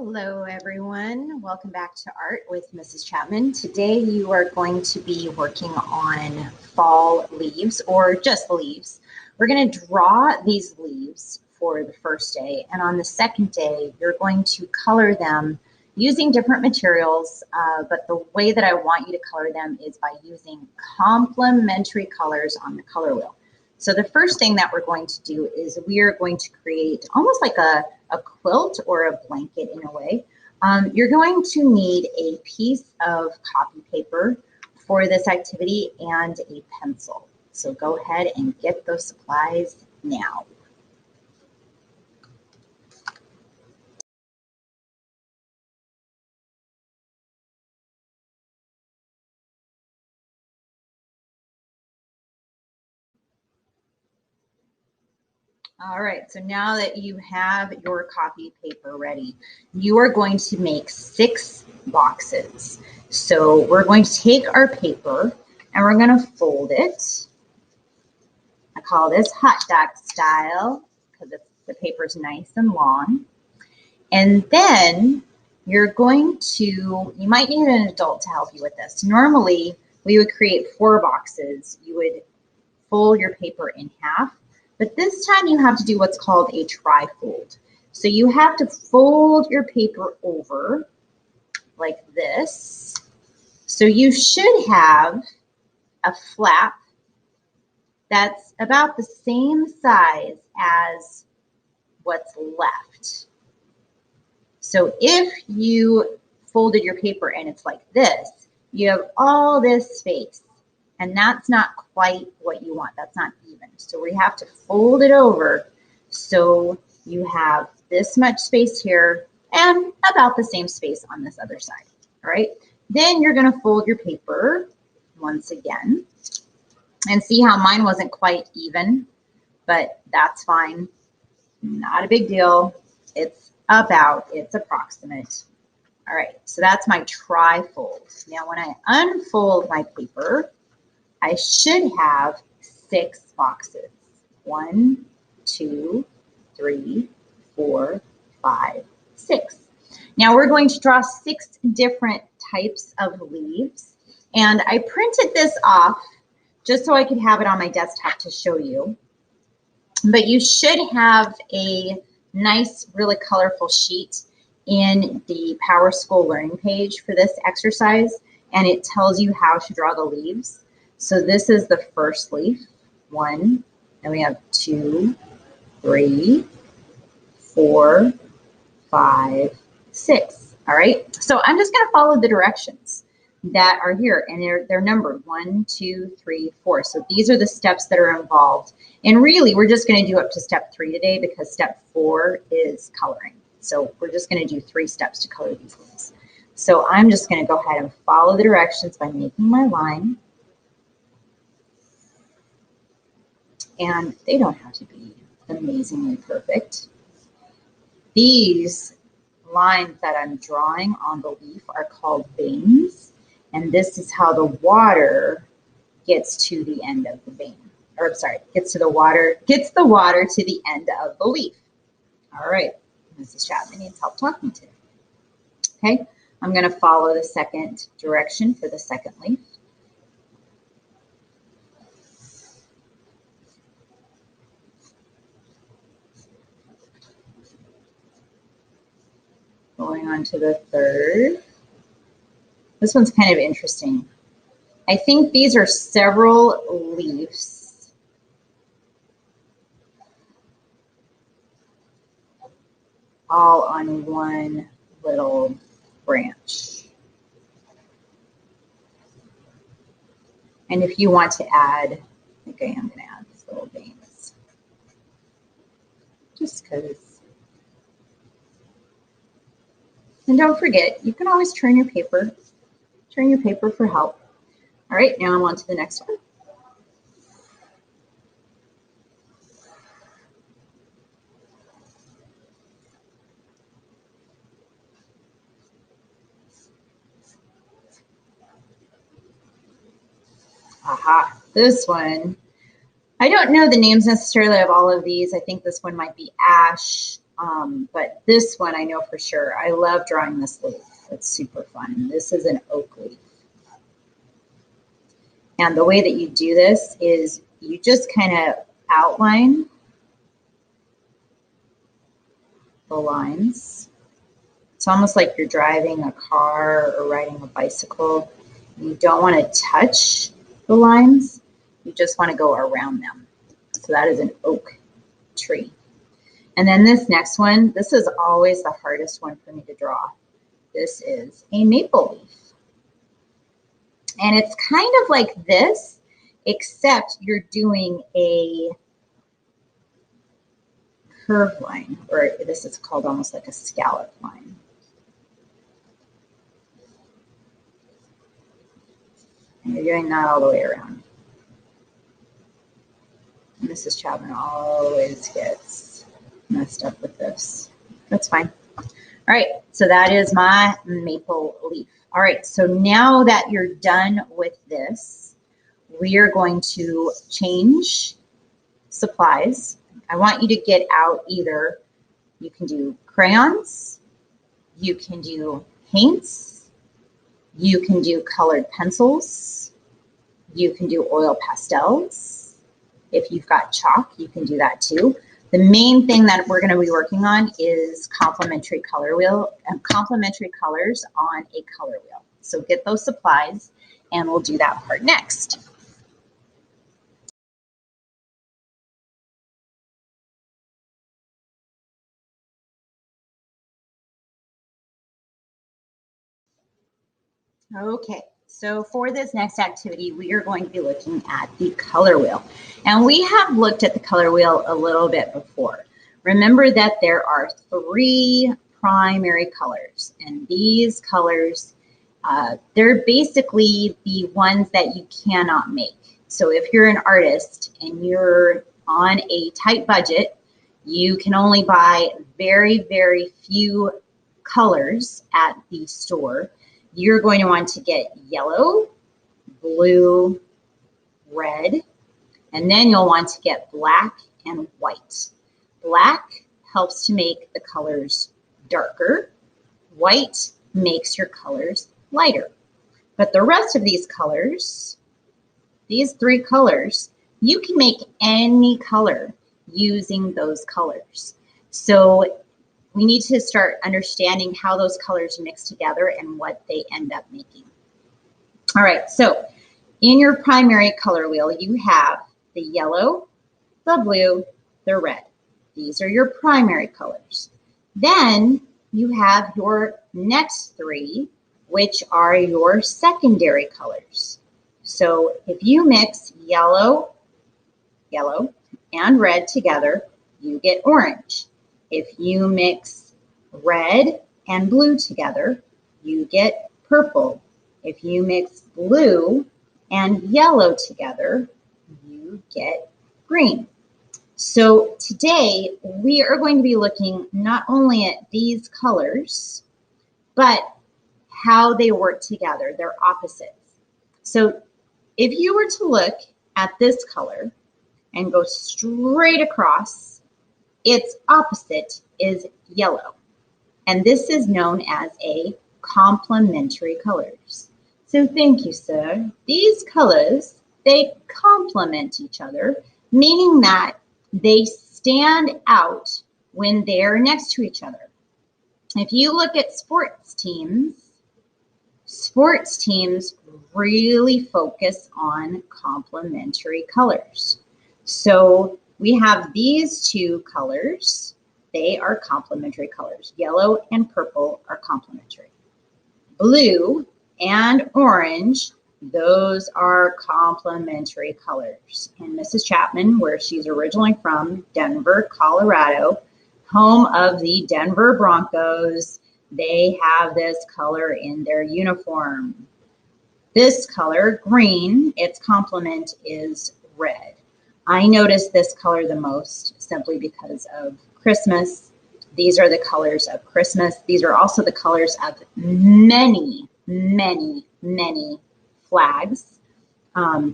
Hello everyone, welcome back to Art with Mrs. Chapman. Today you are going to be working on fall leaves or just leaves. We're going to draw these leaves for the first day, and on the second day you're going to color them using different materials, but the way that I want you to color them is by using complementary colors on the color wheel. So the first thing that we're going to do is we are going to create almost like a quilt or a blanket in a way. You're going to need a piece of copy paper for this activity and a pencil. So go ahead and get those supplies now. All right, so now that you have your copy paper ready, you are going to make 6 boxes. So we're going to take our paper and we're going to fold it. I call this hot dog style because the paper's nice and long. And then you're going to, you might need an adult to help you with this. Normally, we would create 4 boxes. You would fold your paper in half. But this time you have to do what's called a tri-fold. So you have to fold your paper over like this. So you should have a flap that's about the same size as what's left. So if you folded your paper and it's like this, you have all this space. And that's not quite what you want. That's not even. So we have to fold it over so you have this much space here and about the same space on this other side. All right. Then you're going to fold your paper once again and see how mine wasn't quite even, but that's fine. Not a big deal. It's approximate. All right. So that's my tri-fold. Now when I unfold my paper, I should have 6 boxes. 1, 2, 3, 4, 5, 6. Now we're going to draw 6 different types of leaves. And I printed this off just so I could have it on my desktop to show you. But you should have a nice, really colorful sheet in the Power School Learning page for this exercise. And it tells you how to draw the leaves. So this is the first leaf, 1, and we have 2, 3, 4, 5, 6. All right, so I'm just going to follow the directions that are here, and they're numbered 1, 2, 3, 4. So these are the steps that are involved. And really, we're just going to do up to step 3 today because step 4 is coloring. So we're just going to do 3 steps to color these leaves. So I'm just going to go ahead and follow the directions by making my line. And they don't have to be amazingly perfect. These lines that I'm drawing on the leaf are called veins, and this is how the water gets to the end of the vein. Or sorry, gets the water to the end of the leaf. All right, Mrs. Chapman needs help talking to. Okay, I'm going to follow the second direction for the second leaf. Going on to the third. This one's kind of interesting. I think these are several leaves. All on one little branch. And if you want to add, okay, I'm going to add these little veins. Just because. And don't forget, you can always turn your paper for help. All right, now I'm on to the next one. Aha, this one. I don't know the names necessarily of all of these. I think this one might be ash, But this one I know for sure. I love drawing this leaf. It's super fun. This is an oak leaf. And the way that you do this is you just kind of outline the lines. It's almost like you're driving a car or riding a bicycle. You don't want to touch the lines. You just want to go around them. So that is an oak tree. And then this next one, this is always the hardest one for me to draw. This is a maple leaf. And it's kind of like this, except you're doing a curved line, or this is called almost like a scallop line. And you're doing that all the way around. And Mrs. Chapman always gets messed up with this. That's fine. All right, so that is my maple leaf. All right, so now that you're done with this, we are going to change supplies. I want you to get out either, you can do crayons, you can do paints, you can do colored pencils, you can do oil pastels. If you've got chalk, you can do that too. The main thing that we're going to be working on is complementary color wheel and complementary colors on a color wheel. So get those supplies and we'll do that part next. Okay, so for this next activity, we are going to be looking at the color wheel. And we have looked at the color wheel a little bit before. Remember that there are 3 primary colors, and these colors, they're basically the ones that you cannot make. So if you're an artist and you're on a tight budget, you can only buy very, very few colors at the store. You're going to want to get yellow, blue, red, and then you'll want to get black and white. Black helps to make the colors darker. White makes your colors lighter. But the rest of these colors, these 3 colors, you can make any color using those colors. So we need to start understanding how those colors mix together and what they end up making. All right, so in your primary color wheel, you have the yellow, the blue, the red. These are your primary colors. Then you have your next 3, which are your secondary colors. So if you mix yellow, and red together, you get orange. If you mix red and blue together, you get purple. If you mix blue and yellow together, you get green. So today we are going to be looking not only at these colors, but how they work together. They're opposites. So if you were to look at this color and go straight across, its opposite is yellow. And this is known as a complementary colors. So thank you, sir. These colors, they complement each other, meaning that they stand out when they're next to each other. If you look at sports teams really focus on complementary colors. So we have these 2 colors. They are complementary colors. Yellow and purple are complementary. Blue and orange, those are complementary colors. And Mrs. Chapman, where she's originally from, Denver, Colorado, home of the Denver Broncos, they have this color in their uniform. This color, green, its complement is red. I notice this color the most simply because of Christmas. These are the colors of Christmas. These are also the colors of many, many, many flags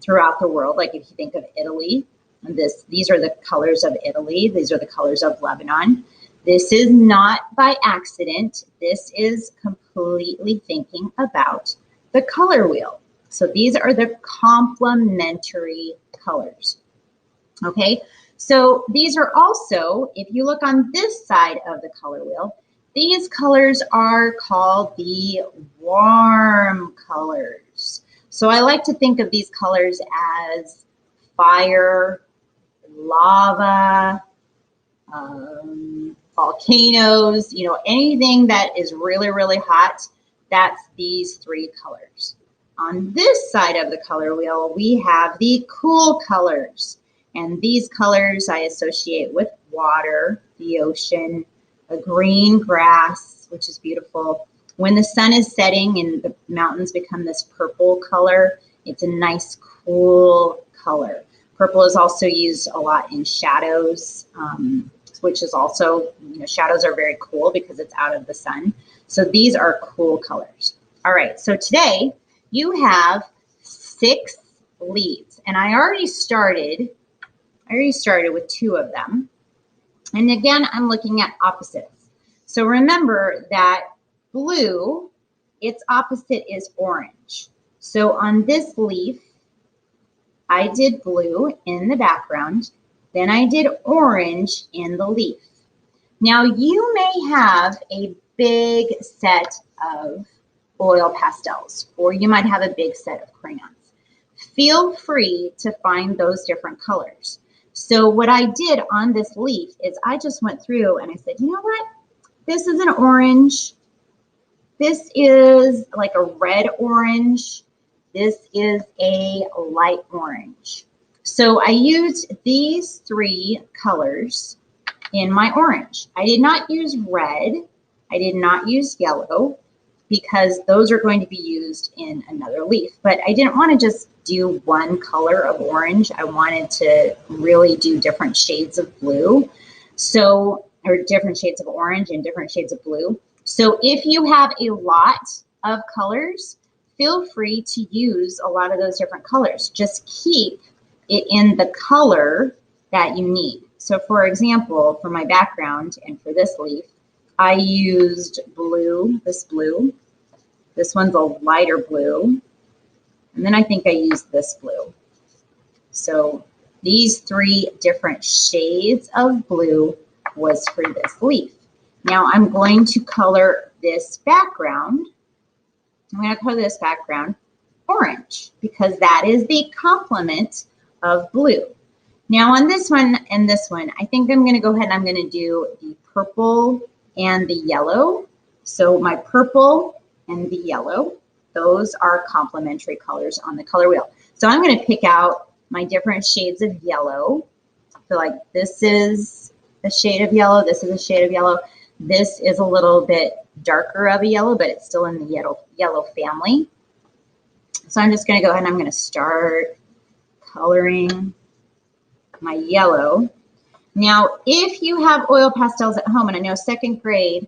throughout the world. Like if you think of Italy, these are the colors of Italy. These are the colors of Lebanon. This is not by accident. This is completely thinking about the color wheel. So these are the complementary colors. Okay, so these are also, if you look on this side of the color wheel, these colors are called the warm colors. So I like to think of these colors as fire, lava, volcanoes, you know, anything that is really, really hot, that's these three colors. On this side of the color wheel, we have the cool colors. And these colors I associate with water, the ocean, a green grass, which is beautiful. When the sun is setting and the mountains become this purple color, it's a nice, cool color. Purple is also used a lot in shadows, which is also, you know, shadows are very cool because it's out of the sun. So these are cool colors. All right, so today you have 6 leaves, and I already started with 2 of them. And again, I'm looking at opposites. So remember that blue, its opposite is orange. So on this leaf, I did blue in the background, then I did orange in the leaf. Now you may have a big set of oil pastels, or you might have a big set of crayons. Feel free to find those different colors. So what I did on this leaf is I just went through and I said, you know what? This is an orange. This is like a red orange. This is a light orange. So I used these 3 colors in my orange. I did not use red. I did not use yellow because those are going to be used in another leaf. But I didn't want to just do one color of orange. I wanted to really do different shades of blue. So, or different shades of orange and different shades of blue. So if you have a lot of colors, feel free to use a lot of those different colors. Just keep it in the color that you need. So for example, for my background and for this leaf, I used blue, this blue. This one's a lighter blue. And then I think I used this blue. So these 3 different shades of blue was for this leaf. Now I'm going to color this background. I'm going to color this background orange because that is the complement of blue. Now on this one and this one, I think I'm going to go ahead and I'm going to do the purple and the yellow. So my purple and the yellow, those are complementary colors on the color wheel. So I'm going to pick out my different shades of yellow. So like this is a shade of yellow, this is a shade of yellow. This is a little bit darker of a yellow, but it's still in the yellow family. So I'm just going to go ahead and I'm going to start coloring my yellow. Now, if you have oil pastels at home, and I know 2nd grade,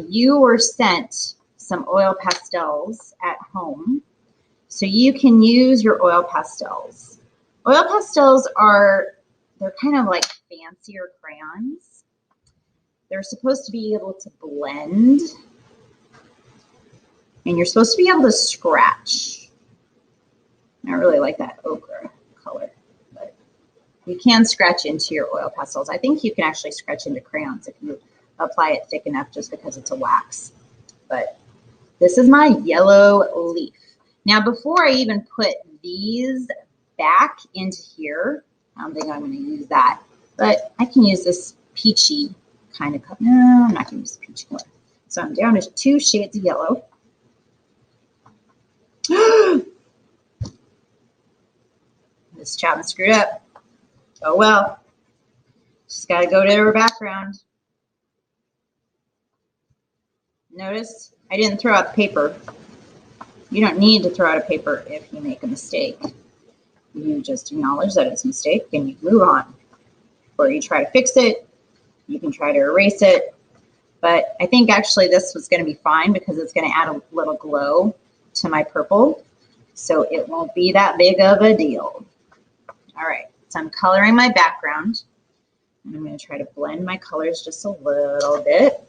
you were sent some oil pastels at home, so you can use your oil pastels. Oil pastels they're kind of like fancier crayons. They're supposed to be able to blend, and you're supposed to be able to scratch. I really like that ochre color, but you can scratch into your oil pastels. I think you can actually scratch into crayons if you apply it thick enough just because it's a wax. But this is my yellow leaf. Now, before I even put these back into here, I don't think I'm going to use that, but I can use this peachy kind of color. No, I'm not going to use the peachy color. So I'm down to 2 shades of yellow. This Chapman screwed up. Oh well. Just got to go to her background. Notice I didn't throw out the paper. You don't need to throw out a paper if you make a mistake. You just acknowledge that it's a mistake and you move on. Or you try to fix it. You can try to erase it. But I think actually this was going to be fine because it's going to add a little glow to my purple. So it won't be that big of a deal. All right, so I'm coloring my background. And I'm going to try to blend my colors just a little bit.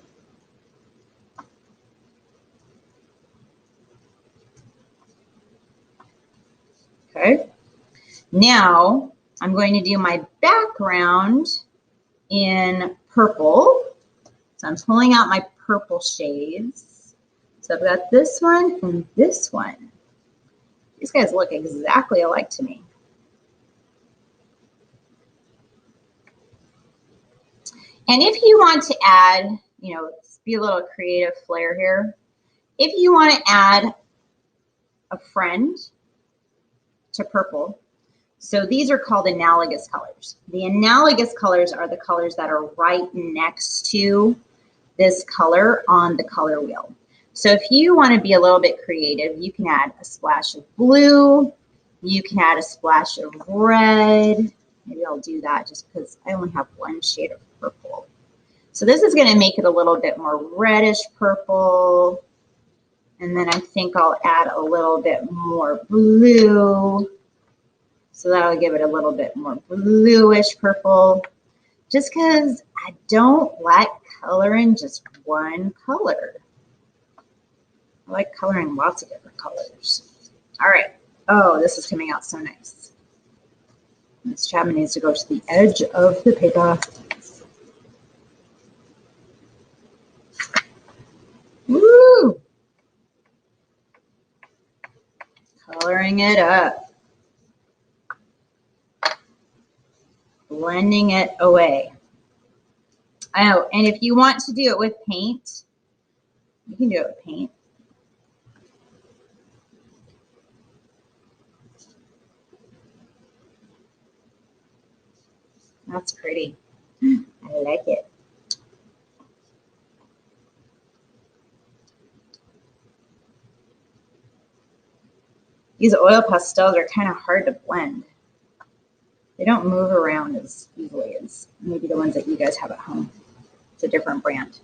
Okay. Now I'm going to do my background in purple. So I'm pulling out my purple shades. So I've got this one and this one. These guys look exactly alike to me. And if you want to add, you know, be a little creative flair here. If you want to add a friend to purple, so these are called analogous colors. The analogous colors are the colors that are right next to this color on the color wheel. So if you want to be a little bit creative, you can add a splash of blue, you can add a splash of red. Maybe I'll do that just because I only have one shade of purple. So this is going to make it a little bit more reddish purple. And then I think I'll add a little bit more blue. So that'll give it a little bit more bluish purple. Just because I don't like coloring just one color. I like coloring lots of different colors. All right. Oh, this is coming out so nice. This Chapman needs to go to the edge of the paper. Woo! Coloring it up. Blending it away. Oh, and if you want to do it with paint, you can do it with paint. That's pretty. I like it. These oil pastels are kind of hard to blend. They don't move around as easily as maybe the ones that you guys have at home. It's a different brand.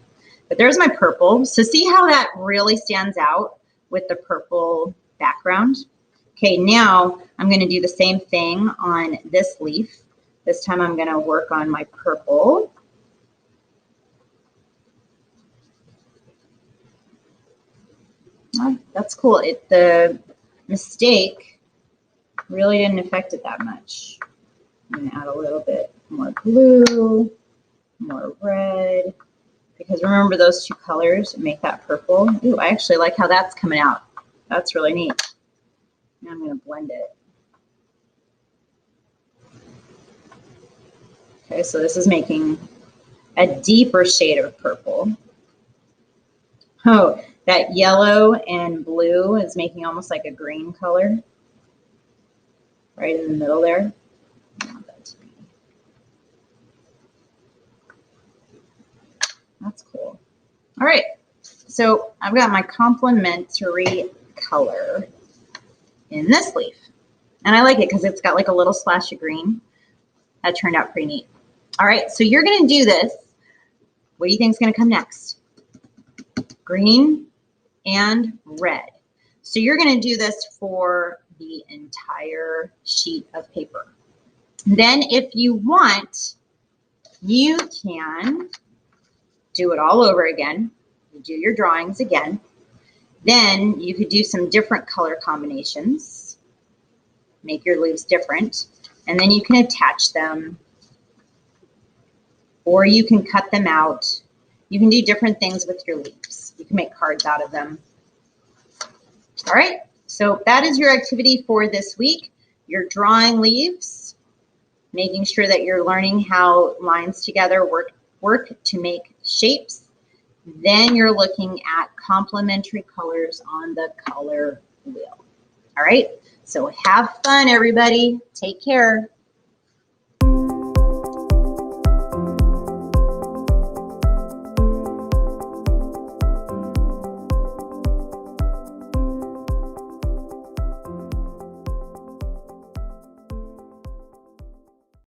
But there's my purple. So see how that really stands out with the purple background? Okay, now I'm going to do the same thing on this leaf. This time I'm going to work on my purple. Oh, that's cool. The mistake really didn't affect it that much. I'm going to add a little bit more blue, more red, because remember those two colors make that purple. Ooh, I actually like how that's coming out. That's really neat. Now I'm going to blend it. Okay, so this is making a deeper shade of purple. Oh, that yellow and blue is making almost like a green color right in the middle there. That's cool. All right, so I've got my complementary color in this leaf. And I like it because it's got like a little splash of green. That turned out pretty neat. All right, so you're going to do this. What do you think is going to come next? Green and red. So you're going to do this for the entire sheet of paper. Then if you want, you can do it all over again. You do your drawings again. Then you could do some different color combinations. Make your leaves different. And then you can attach them. Or you can cut them out. You can do different things with your leaves. You can make cards out of them. All right, so that is your activity for this week. You're drawing leaves, making sure that you're learning how lines together work to make shapes. Then you're looking at complementary colors on the color wheel. All right, so have fun, everybody. Take care.